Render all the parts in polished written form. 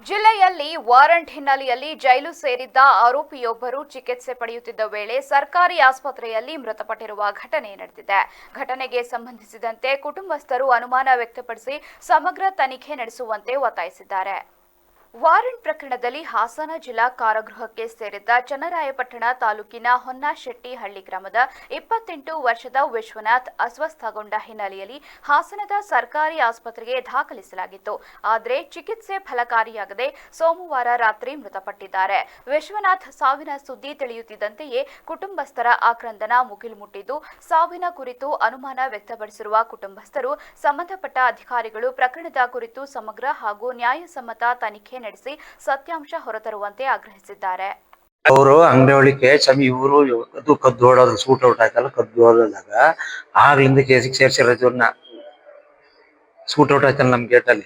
ಜಿಲ್ಲೆಯಲ್ಲಿ ವಾರಂಟ್ ಹಿನ್ನೆಲೆಯಲ್ಲಿ ಜೈಲು ಸೇರಿದ್ದ ಆರೋಪಿಯೊಬ್ಬರು ಚಿಕಿತ್ಸೆ ಪಡೆಯುತ್ತಿದ್ದ ವೇಳೆ ಸರ್ಕಾರಿ ಆಸ್ಪತ್ರೆಯಲ್ಲಿ ಮೃತಪಟ್ಟಿರುವ ಘಟನೆ ನಡೆದಿದೆ. ಘಟನೆಗೆ ಸಂಬಂಧಿಸಿದಂತೆ ಕುಟುಂಬಸ್ಥರು ಅನುಮಾನ ವ್ಯಕ್ತಪಡಿಸಿ ಸಮಗ್ರ ತನಿಖೆ ನಡೆಸುವಂತೆ ಒತ್ತಾಯಿಸಿದ್ದಾರೆ. ವಾರಂಟ್ ಪ್ರಕರಣದಲ್ಲಿ ಹಾಸನ ಜಿಲ್ಲಾ ಕಾರಾಗೃಹಕ್ಕೆ ಸೇರಿದ್ದ ಚನ್ನರಾಯಪಟ್ಟಣ ತಾಲೂಕಿನ ಹೊನ್ನಶೆಟ್ಟಿಹಳ್ಳಿ ಗ್ರಾಮದ 28 ವರ್ಷದ ವಿಶ್ವನಾಥ್ ಅಸ್ವಸ್ಥಗೊಂಡ ಹಿನ್ನೆಲೆಯಲ್ಲಿ ಹಾಸನದ ಸರ್ಕಾರಿ ಆಸ್ಪತ್ರೆಗೆ ದಾಖಲಿಸಲಾಗಿತ್ತು. ಆದರೆ ಚಿಕಿತ್ಸೆ ಫಲಕಾರಿಯಾಗದೆ ಸೋಮವಾರ ರಾತ್ರಿ ಮೃತಪಟ್ಟಿದ್ದಾರೆ. ವಿಶ್ವನಾಥ್ ಸಾವಿನ ಸುದ್ದಿ ತಿಳಿಯುತ್ತಿದ್ದಂತೆಯೇ ಕುಟುಂಬಸ್ಥರ ಆಕ್ರಂದನ ಮುಗಿಲು ಮುಟ್ಟಿದ್ದು, ಸಾವಿನ ಕುರಿತು ಅನುಮಾನ ವ್ಯಕ್ತಪಡಿಸಿರುವ ಕುಟುಂಬಸ್ಥರು ಸಂಬಂಧಪಟ್ಟ ಅಧಿಕಾರಿಗಳು ಪ್ರಕರಣದ ಕುರಿತು ಸಮಗ್ರ ಹಾಗೂ ನ್ಯಾಯಸಮ್ಮತ ತನಿಖೆ ನಡೆಸಿ ಸತ್ಯಾಂಶ ಹೊರತರುವಂತೆ ಆಗ್ರಹಿಸಿದ್ದಾರೆ. ಅವರು ಅಂಗಡಿ ಒಳಗೆ ಇವರು ಅದು ಕದ್ದು ಓಡೋದು ಸೂಟ್ ಔಟ್ ಆಯ್ತಲ್ಲ, ಕದ್ದು ಓಡೋದಾಗ ಆಗ್ಲಿಂದ ಕೇಸಿಗೆ ಸೇರ್ಸಿರೋದು ಇವ್ರನ್ನ. ಸೂಟ್ ಔಟ್ ಆಯ್ತಲ್ಲ ನಮ್ ಗೇಟ್ ಅಲ್ಲಿ,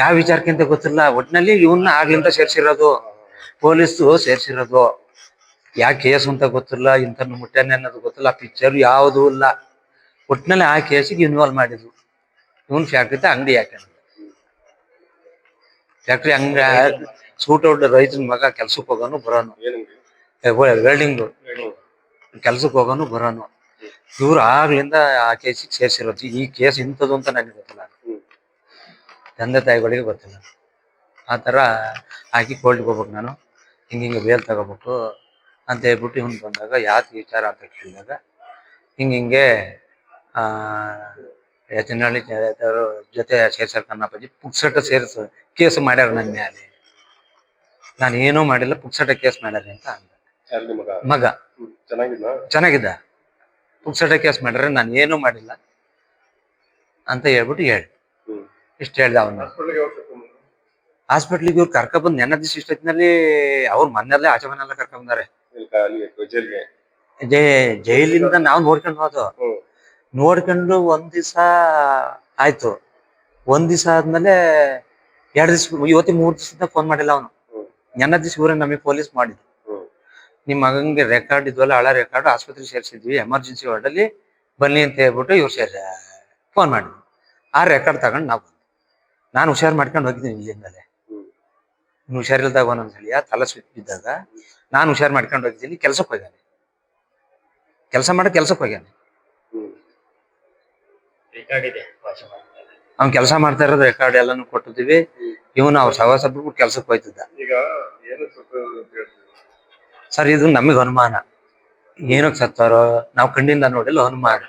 ಯಾವ ವಿಚಾರಕ್ಕೆ ಅಂತ ಗೊತ್ತಿಲ್ಲ. ಒಟ್ಟಿನಲ್ಲಿ ಇವನ್ನ ಆಗ್ಲಿಂದ ಸೇರ್ಸಿರೋದು, ಪೊಲೀಸ್ ಸೇರ್ಸಿರೋದು. ಯಾವ ಕೇಸ್ ಅಂತ ಗೊತ್ತಿಲ್ಲ, ಇಂಥ ಮುಟ್ಟನೆ ಅನ್ನೋದು ಗೊತ್ತಿಲ್ಲ, ಪಿಕ್ಚರ್ ಯಾವುದು ಇಲ್ಲ. ಒಟ್ಟಿನಲ್ಲಿ ಆ ಕೇಸಿಗೆ ಇನ್ವಾಲ್ವ್ ಮಾಡಿದ್ರು. ಇವನ್ ಫ್ಯಾಕ್ಟ್ರಿ ಅಂಗಡಿ ಯಾಕಂದ್ರೆ ಫ್ಯಾಕ್ಟ್ರಿ ಅಂಗಡಿ ಸೂಟ್ ಔಟ್ ರೈತನ ಮಗ ಕೆಲ್ಸಕ್ಕೆ ಹೋಗೋನು ಬರೋನು, ವೆಲ್ಡಿಂಗ್ ಕೆಲ್ಸಕ್ಕೆ ಹೋಗೋನು ಬರೋನು. ಇವ್ರು ಆಗ್ಲಿಂದ ಆ ಕೇಸಿಗೆ ಸೇರ್ಸಿರೋದು. ಈ ಕೇಸ್ ಇಂಥದ್ದು ಅಂತ ನನಗೆ ಗೊತ್ತಿಲ್ಲ, ತಂದೆ ತಾಯಿಗಳಿಗೆ ಗೊತ್ತಿಲ್ಲ. ಆ ಥರ ಹಾಕಿ ಕೋರ್ಟ್ಗೆ ಹೋಗ್ಬೇಕು, ನಾನು ಹಿಂಗೆ ಬೇಲ್ ತಗೋಬೇಕು ಅಂತ ಹೇಳ್ಬಿಟ್ಟು ಇವ್ನು ಬಂದಾಗ ಯಾಕೆ ವಿಚಾರ ಅಂತ ಕೇಳಿದಾಗ ಹಿಂಗೆ ಯಜನಾಳಿ ಜೊತೆ ಸೇರ್ಸರ್ ಕನ್ನಪ್ಪಾಜಿ ಪುಕ್ಸಟ ಸೇರಿಸ ಕೇಸ್ ಮಾಡ್ಯಾರ ನನ್ನ ಮ್ಯಾಲೆ. ನಾನು ಏನೂ ಮಾಡಿಲ್ಲ, ಪುಕ್ಸಟ ಕೇಸ್ ಮಾಡ್ಯಾರ ಅಂತ ಅಂದ. ಮಗ ಚೆನ್ನಾಗಿದ್ದ, ಪುಕ್ಸಟ ಕೇಸ್ ಮಾಡ್ಯಾರ, ನಾನು ಏನೂ ಮಾಡಿಲ್ಲ ಅಂತ ಹೇಳ್ಬಿಟ್ಟು ಹೇಳಿ ಇಷ್ಟು ಹೇಳ್ದ. ಅವನು ಹಾಸ್ಪಿಟ್ಲಿಗೆ ಇವ್ರು ಕರ್ಕೊಂಡ್ಬಂದು ನೆನ್ನ ದಿವಸ ಇಷ್ಟೊತ್ತಿನಲ್ಲಿ ಅವ್ರ ಮನೆಯಲ್ಲೇ ಆಚೆ ಮನೆಲ್ಲ ಕರ್ಕೊಂಡ್ಬಂದಾರೆ. ಜೈಲಿಂದ ನಾವು ನೋಡ್ಕೊಂಡು ಹೋದು. ನೋಡ್ಕೊಂಡು ಒಂದ್ ದಿವಸ ಆಯ್ತು. ಒಂದ್ ದಿವಸ ಆದ್ಮೇಲೆ 2 ದಿವಸ, ಇವತ್ತಿ 3 ದಿವಸದಿಂದ ಫೋನ್ ಮಾಡಿಲ್ಲ ಅವನು. ನೆನ್ನ ದಿವಸ ಇವ್ರೆ ನಮಗೆ ಪೊಲೀಸ್ ಮಾಡಿದ್ರು. ನಿಮ್ ಮಗಂಗೆ ರೆಕಾರ್ಡ್ ಇದ್ವಲ್ಲ, ಹಳ ರೆಕಾರ್ಡ್ ಆಸ್ಪತ್ರೆಗೆ ಸೇರ್ಸಿದ್ವಿ, ಎಮರ್ಜೆನ್ಸಿ ವಾರ್ಡಲ್ಲಿ ಬನ್ನಿ ಅಂತ ಹೇಳ್ಬಿಟ್ಟು ಇವ್ರು ಫೋನ್ ಮಾಡಿದ್ವಿ. ಆ ರೆಕಾರ್ಡ್ ತಗೊಂಡು ನಾನು ಹುಷಾರ್ ಮಾಡ್ಕೊಂಡು ಹೋಗಿದ್ದೀನಿ ಇಲ್ಲಿಂದಲೇ. ಹುಷಾರಿಲ್ದಾಗ ಒಂದೊಂದ್ಸಲಿ ತಲೆ ಸುತ್ತ ಬಿದ್ದಾಗ ನಾನು ಹುಷಾರ್ ಮಾಡ್ಕೊಂಡು ಹೋಗಿದ್ದೀನಿ. ಕೆಲ್ಸಕ್ಕೆ ಹೋಗ್ಯಾನೆ, ಕೆಲ್ಸಕ್ಕೆ ಹೋಗ್ಯಾನೆ. ಅವ್ನ್ ಕೆಲಸ ಮಾಡ್ತಾ ಇರೋದು ರೆಕಾರ್ಡ್ ಎಲ್ಲಾನು ಕೊಟ್ಟಿದ್ದೀವಿ. ಇವನು ಅವ್ರ ಸವಾಸ ಬಿಟ್ಬಿಟ್ಟು ಕೆಲ್ಸಕ್ಕೆ ಹೋಯ್ತಿದ್ದ. ಸರ್ ಇದು ನಮಗ್ ಅನುಮಾನ, ಏನಕ್ಕೆ ಸತ್ತಾರೋ ನಾವು ಕಣ್ಣಿಂದ ನೋಡಿಲ್ಲ, ಅನುಮಾನ.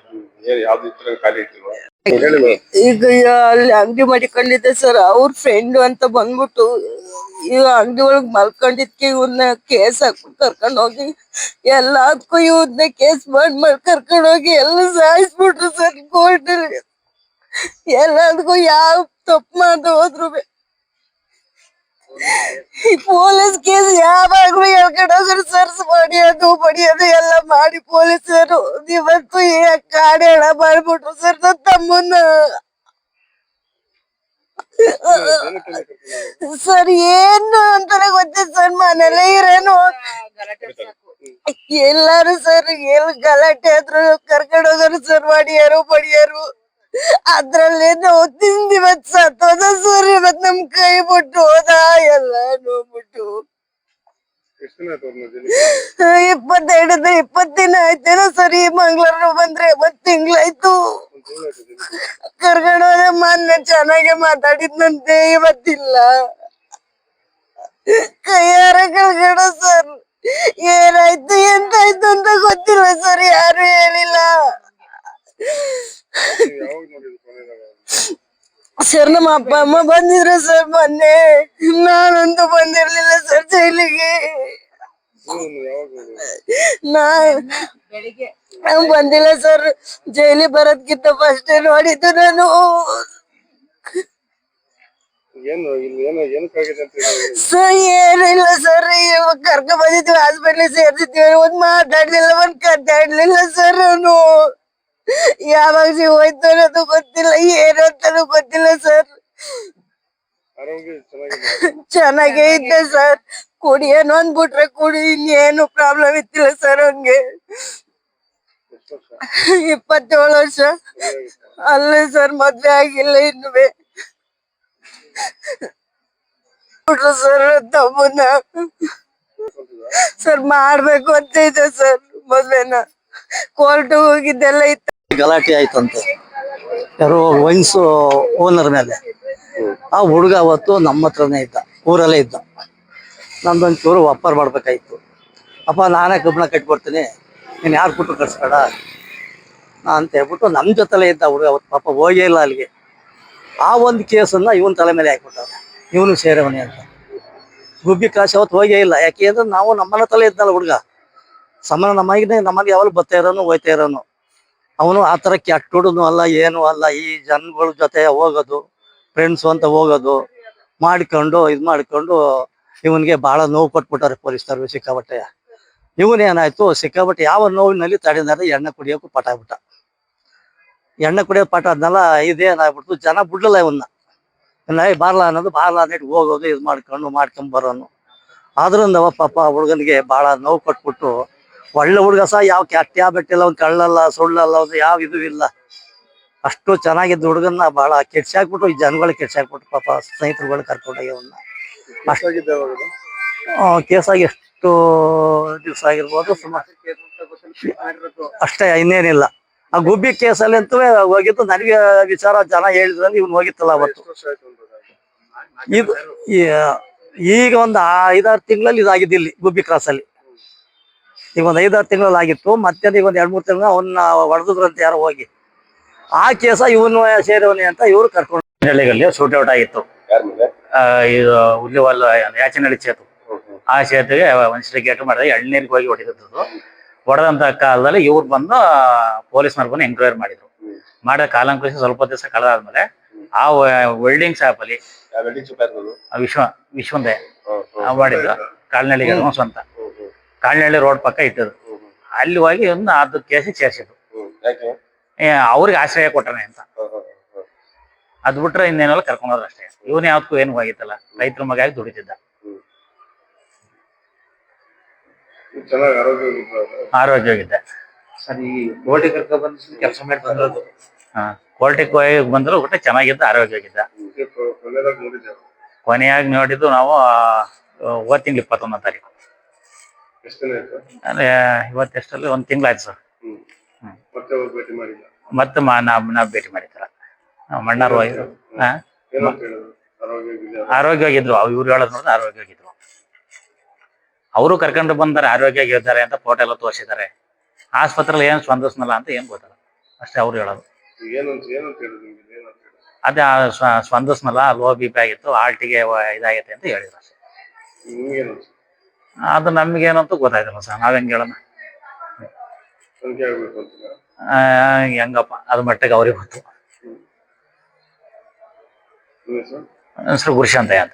ಈಗ ಅಲ್ಲಿ ಅಂಗಡಿ ಮಾಡಿಕೊಂಡಿದ್ದೆ ಸರ್, ಅವ್ರ ಫ್ರೆಂಡ್ ಅಂತ ಬಂದ್ಬಿಟ್ಟು ಈಗ ಅಂಗಡಿ ಒಳಗ್ ಮಲ್ಕೊಂಡಿದ್ಕೆ ಇವ್ರನ್ನ ಕೇಸ್ ಹಾಕ್ಬಿಟ್ಟು ಕರ್ಕೊಂಡ್ ಹೋಗಿ ಎಲ್ಲದಕ್ಕೂ ಇವ್ರನ್ನ ಕೇಸ್ ಮಾಡಿ ಕರ್ಕೊಂಡ್ ಹೋಗಿ ಎಲ್ಲ ಸಾಯಿಸ್ಬಿಟ್ರು ಸರ್. ಕೋರ್ಟ್ ಎಲ್ಲದಕ್ಕೂ ಯಾವ ತಪ್ಪು ಮಾಡ್ದೆ ಹೋದ್ರು ಈ ಪೊಲೀಸ್ ಕೇಸ್ ಯಾವಾಗ್ಲೂ ಹೇಳ್ಕೊಂಡ್ ಹೋಗ್ರು ಸರ್. ಬಡಿಯೋದು ಎಲ್ಲ ಮಾಡಿ ಪೊಲೀಸರು ಇವತ್ತು ಕಾಡೆ ಎಳ ಮಾಡ್ಬಿಟ್ರು ಸರ್ ನನ್ನ ತಮ್ಮನ್ನ. ಸರ್ ಏನು ಅಂತಾನೆ ಗೊತ್ತಿಲ್ಲ ಸರ್, ಮನೇಲೆ ಇರೇನು ಎಲ್ಲಾರು ಸರ್ ಎಲ್ ಗಲಾಟೆ ಆದ್ರು ಕರ್ಕೊಂಡ್ ಹೋಗೋರು ಸರ್. ಬಡಿಯಾರು ಅದ್ರಲ್ಲಿ ನಾವು ತಿಂದಿವತ್ ಸತ್ತೋದ ಸರ್. ಇವತ್ ನಮ್ ಕೈ ಬಿಟ್ಟು ಹೋದ, ಎಲ್ಲ ನೋಡ್ಬಿಟ್ಟು 20 ದಿನ ಆಯ್ತೇನೋ ಸರ್. ಈ ಮಂಗ್ಳೂರ್ ಬಂದ್ರೆ 1 ತಿಂಗ್ಳಾಯ್ತು. ಕರ್ಕೊಂಡ್ ಹೋದೆ, ಮೊನ್ನೆ ಚೆನ್ನಾಗೆ ಮಾತಾಡಿದ್ನಂತೆ, ಇವತ್ತಿಲ್ಲ. ಕೈಯಾರ ಕರ್ಕೊಂಡ ಸರ್. ಏನಾಯ್ತು ಎಂತಾಯ್ತು ಅಂತ ಗೊತ್ತಿಲ್ಲ ಸರ್, ಯಾರು ಹೇಳಿಲ್ಲ ಸರ್. ನಮ್ಮ ಅಪ್ಪ ಅಮ್ಮ ಬಂದಿದ್ರು ಸರ್ ಮೊನ್ನೆ, ನಾನಂತೂ ಬಂದಿರ್ಲಿಲ್ಲ ಸರ್ ಜೈಲಿಗೆ. ನಾನು ಬಂದಿಲ್ಲ ಸರ್, ಜೈಲಿಗೆ ಬರೋದ್ಕಿಂತ ಫಸ್ಟ್ ನೋಡಿದ್ದು ನಾನು. ಸರ್ ಏನಿಲ್ಲ ಸರ್, ಇವಾಗ ಕರ್ಕೊಂಡ್ ಬಂದಿದ್ವಿ, ಹಾಸ್ಪಿಟ್ಲಿಗೆ ಸೇರ್ಸಿದ್ವಿ. ಒಂದ್ ಮಾತಾಡ್ಲಿಲ್ಲ, ಒಂದ್ ಕದ್ದಾಡ್ಲಿಲ್ಲ ಸರ್. ನಾನು ಯಾವಾಗ ಹೋಯ್ತು ಅನ್ನೋದು ಗೊತ್ತಿಲ್ಲ, ಏನಂತಾನು ಗೊತ್ತಿಲ್ಲ ಸರ್. ಚೆನ್ನಾಗೇ ಇದ್ದೆ ಸರ್. ಕುಡಿಯೇನು ಅಂದ್ಬಿಟ್ರೆ ಕುಡಿ, ಇನ್ನೇನು ಪ್ರಾಬ್ಲಮ್ ಇತ್ತಿಲ್ಲ ಸರ್ ಅವ್ನ್ಗೆ. 27 ವರ್ಷ ಅಲ್ಲೇ ಸರ್, ಮದ್ವೆ ಆಗಿಲ್ಲ ಇನ್ನುವೆ. ಬಿಟ್ರು ಸರ್ ತಮ್ಮನ್ನ. ಸರ್ ಮಾಡ್ಬೇಕು ಅಂತ ಇದೆ ಸರ್. ಮೊದ್ಲೇನ ಕೋರ್ಟ್ ಹೋಗಿದ್ದೆಲ್ಲ ಇತ್ತು. ಗಲಾಟೆ ಆಯ್ತಂತೆ ಯಾರೋ ವೈನ್ಸ್ ಓನರ್ ಮೇಲೆ. ಆ ಹುಡುಗ ಅವತ್ತು ನಮ್ಮ ಹತ್ರನೇ ಇದ್ದ, ಊರಲ್ಲೇ ಇದ್ದ. ನಮ್ದೊಂಚೂರು ವ್ಯಾಪಾರ ಮಾಡ್ಬೇಕಾಯ್ತು. ಅಪ್ಪ ನಾನೇ ಕಬ್ಬಣ ಕಟ್ಕೊಡ್ತೀನಿ, ನೀನು ಯಾರು ಕೊಟ್ಟು ಕಟ್ಸ್ಬೇಡ ಅಂತ ಹೇಳ್ಬಿಟ್ಟು ನಮ್ಮ ಜೊತೆಲೇ ಇದ್ದ ಹುಡುಗ. ಅವತ್ತು ಪಾಪ ಹೋಗೇ ಇಲ್ಲ ಅಲ್ಲಿಗೆ. ಆ ಒಂದು ಕೇಸನ್ನ ಇವನ್ ತಲೆ ಮೇಲೆ ಹಾಕ್ಬಿಟ್ಟಾರೆ, ಇವನು ಸೇರವಣಿ ಅಂತ. ಗುಬ್ಬಿ ಕಾಸು ಅವತ್ತು ಹೋಗೇ ಇಲ್ಲ. ಯಾಕೆ ಅಂದ್ರೆ ನಾವು ನಮ್ಮನ್ನ ತಲೆ ಇದ್ದಲ್ಲ ಹುಡುಗ, ಸಮಾನ ನಮಗೆ ಯಾವಾಗ ಬರ್ತಾ ಇರೋನು ಹೋಯ್ತಾ ಇರೋನು. ಅವನು ಆ ಥರ ಕೆಟ್ಟ ಹುಡುಗನು ಅಲ್ಲ, ಏನು ಅಲ್ಲ. ಈ ಜನಗಳ ಜೊತೆ ಹೋಗೋದು, ಫ್ರೆಂಡ್ಸು ಅಂತ ಹೋಗೋದು ಮಾಡ್ಕೊಂಡು ಮಾಡ್ಕೊಂಡು ಇವನಿಗೆ ಭಾಳ ನೋವು ಕೊಟ್ಬಿಟ್ಟಾರೆ ಪೊಲೀಸ್ನವ್ರು ಸಿಕ್ಕಾಬಟ್ಟೆ. ಇವನೇನಾಯ್ತು, ಸಿಕ್ಕಾಬಟ್ಟೆ ಯಾವ ನೋವಿನಲ್ಲಿ ತಡೆದಾರೆ, ಎಣ್ಣೆ ಕುಡಿಯೋಕ್ಕೂ ಪಟ ಆಗ್ಬಿಟ್ಟ. ಎಣ್ಣೆ ಕುಡಿಯೋದು ಪಟ ಆದ್ನಲ್ಲ, ಇದೇನಾಗ್ಬಿಡ್ತು, ಜನ ಬಿಡ್ಲಿಲ್ಲ ಇವನ್ನ. ಬಾರ್ಲ ಅನ್ನೋದು, ಬಾರ್ಲ ಅನ್ನಿಟ್ಟು ಹೋಗೋದು, ಮಾಡ್ಕೊಂಡ್ ಬರೋನು. ಆದ್ರಿಂದ ಪಾಪ ಹುಡುಗನಿಗೆ ಭಾಳ ನೋವು ಕೊಟ್ಬಿಟ್ಟು, ಒಳ್ಳೆ ಹುಡುಗ ಸಹ ಯಾವ ಕೆಟ್ಟ ಬೆಟ್ಟಿಲ್ಲ, ಅವ್ನು ಕಳ್ಳಲ್ಲ ಸುಳ್ಳಲ್ಲ, ಅವ್ನು ಯಾವ ಇದು ಇಲ್ಲ. ಅಷ್ಟು ಚೆನ್ನಾಗಿದ್ದ ಹುಡುಗನ್ನ ಭಾಳ ಕೆಡ್ಸಾಕ್ಬಿಟ್ಟು, ಈ ಜನಗಳಿಗೆ ಕೆಡ್ಸಾಕ್ಬಿಟ್ಟು ಪಾಪ ಸ್ನೇಹಿತರುಗಳು ಕರ್ಕೊಂಡೋಗಿ ಅವನ್ನ. ಕೇಸಾಗಿ ಎಷ್ಟು ದಿವಸ ಆಗಿರ್ಬೋದು, ಸುಮಾರು ಅಷ್ಟೇ, ಇನ್ನೇನಿಲ್ಲ. ಆ ಗುಬ್ಬಿ ಕೇಸಲ್ಲಿ ಅಂತೂ ಹೋಗಿದ್ದು. ನನಗೆ ವಿಚಾರ ಜನ ಹೇಳಿದ್ರಲ್ಲಿ ಇವ್ನು ಹೋಗಿತ್ತಲ್ಲ ಅವತ್ತು. ಇದು ಈಗ ಒಂದು 5-6 ತಿಂಗಳಲ್ಲಿ ಇದಾಗಿದ್ದು ಇಲ್ಲಿ ಗುಬ್ಬಿ ಕ್ರಾಸಲ್ಲಿ. ಈಗ ಒಂದು 5-6 ತಿಂಗಳಲ್ಲಿ ಆಗಿತ್ತು. ಮತ್ತೆ ಈಗ ಒಂದು 2-3 ತಿಂಗಳು ಅವನ್ನ ಹೊಡೆದ್ರಂತ ಯಾರೋ ಹೋಗಿ. ಆ ಕೇಸ ಇವನು ಸೇರವನಿ ಅಂತ ಇವ್ರು ಕರ್ಕೊಂಡು ಹಳ್ಳಿಗಳಲ್ಲಿ ಶೂಟೌಟ್ ಆಗಿತ್ತು. ಇದು ಹುಲ್ಲಿವಲ್ಲ ಯಾಚನಹಳ್ಳಿ ಸೇತು, ಆ ಸೇತುಗೆ ಒಂದ್ಸಲ ಗೇಟ್ ಮಾಡಿದಾಗ ಎಳ್ನೀರಿಗೆ ಹೋಗಿ ಹೊಡೆದಿದ್ದು. ಹೊಡೆದಂತ ಕಾಲದಲ್ಲಿ ಇವ್ರು ಬಂದು ಪೊಲೀಸ್ನವ್ರು ಬಂದು ಎಂಕ್ವೈರಿ ಮಾಡಿದ್ರು. ಮಾಡಿದ ಕಾಲಾಂಕುಶ ಸ್ವಲ್ಪ ದಿವಸ ಕಳೆದಾದ್ಮೇಲೆ ಆ ವೆಲ್ಡಿಂಗ್ ಶಾಪ್ ಅಲ್ಲಿ ವಿಶ್ವಂದೆ ಮಾಡಿದ್ದು. ಕಾಲ್ನಳ್ಳಿ ಸ್ವಂತ ಕಾಲ್ನಳ್ಳಿ ರೋಡ್ ಪಕ್ಕ ಇಟ್ಟದು. ಅಲ್ಲಿ ಹೋಗಿ ಒಂದು ಅದು ಕೇಸಿಗೆ ಸೇರಿಸಿದ್ರು. ಅವ್ರಿಗೆ ಆಶ್ರಯ ಕೊಟ್ಟನೆ ಅಂತ. ಅದ್ ಬಿಟ್ರೆ ಇನ್ನೇನೆಲ್ಲ ಕರ್ಕೊಂಡೋದ್ರು ಅಷ್ಟೇ. ಇವನ್ ಯಾವತ್ತೂ ಏನು ಹೋಗಿತ್ತಲ್ಲ, ರೈತರ ಮಗ ಆಗಿ ದುಡಿತಿದ್ದ. ಆರೋಗ್ಯವಾಗಿದ್ದೆ. ಸರಿ, ಕೋರ್ಟಿಗೆ ಕರ್ಕೊಂಡ್ ಬಂದು ಕೆಲಸ ಮಾಡಿ ಬಂದದ್ದು. ಕೋರ್ಟಿಗೆ ಹೋಗಿ ಬಂದ್ರು ಒಟ್ಟೆ ಚೆನ್ನಾಗಿದ್ದ, ಆರೋಗ್ಯವಾಗಿದ್ದ. ಕೊನೆಯಾಗಿ ನೋಡಿದ್ದು ನಾವು ಹೋದ ತಿಂಗಳು 21ನೇ ತಾರೀಕು. ಅಂದ್ರೆ ಇವತ್ತೆಷ್ಟಲ್ಲಿ 1 ತಿಂಗಳಾಯ್ತು ಸರ್. ಮತ್ತೆ ನಾವ್ ಭೇಟಿ ಮಾಡಿದ್ದಲ್ಲ, ಮಣ್ಣಾರು ಆರೋಗ್ಯವಾಗಿದ್ರು. ಇವ್ರು ಹೇಳೋದ್ ನೋಡಿದ್ರೆ ಆರೋಗ್ಯವಾಗಿದ್ರು. ಅವರು ಕರ್ಕೊಂಡು ಬಂದಾರೆ, ಆರೋಗ್ಯವಾಗಿದ್ದಾರೆ ಅಂತ ಫೋಟೋ ಎಲ್ಲ ತೋರಿಸಿದ್ದಾರೆ. ಆಸ್ಪತ್ರೆಯಲ್ಲಿ ಏನ್ ಸ್ಪಂದಿಸ್ನಲ್ಲ ಅಂತ ಏನ್ ಗೊತ್ತಲ್ಲ, ಅಷ್ಟೇ ಅವ್ರು ಹೇಳೋದು. ಅದೇ ಸ್ಪಂದಿಸ್ನಲ್ಲ, ಲೋ BP ಆಗಿತ್ತು, ಹಾರ್ಟಿಗೆ ಇದಾಗೈತೆ ಅಂತ ಹೇಳಿದ್ರು ಅಷ್ಟೇ. ಅದು ನಮ್ಗೇನಂತೂ ಗೊತ್ತಾಯ್ತಲ್ಲ ಸರ್, ನಾವ್ ಹೆಂಗ್ ಹೇಳೋಣ. ಹೆಂಗಪ್ಪ ಅದ್ ಮಟ್ಟಿಗೆ ಅವ್ರಿಗೆ ಗೊತ್ತು. ಹೆಸರು ಗುರುಶಾಂತಯ್ಯ ಅಂತ.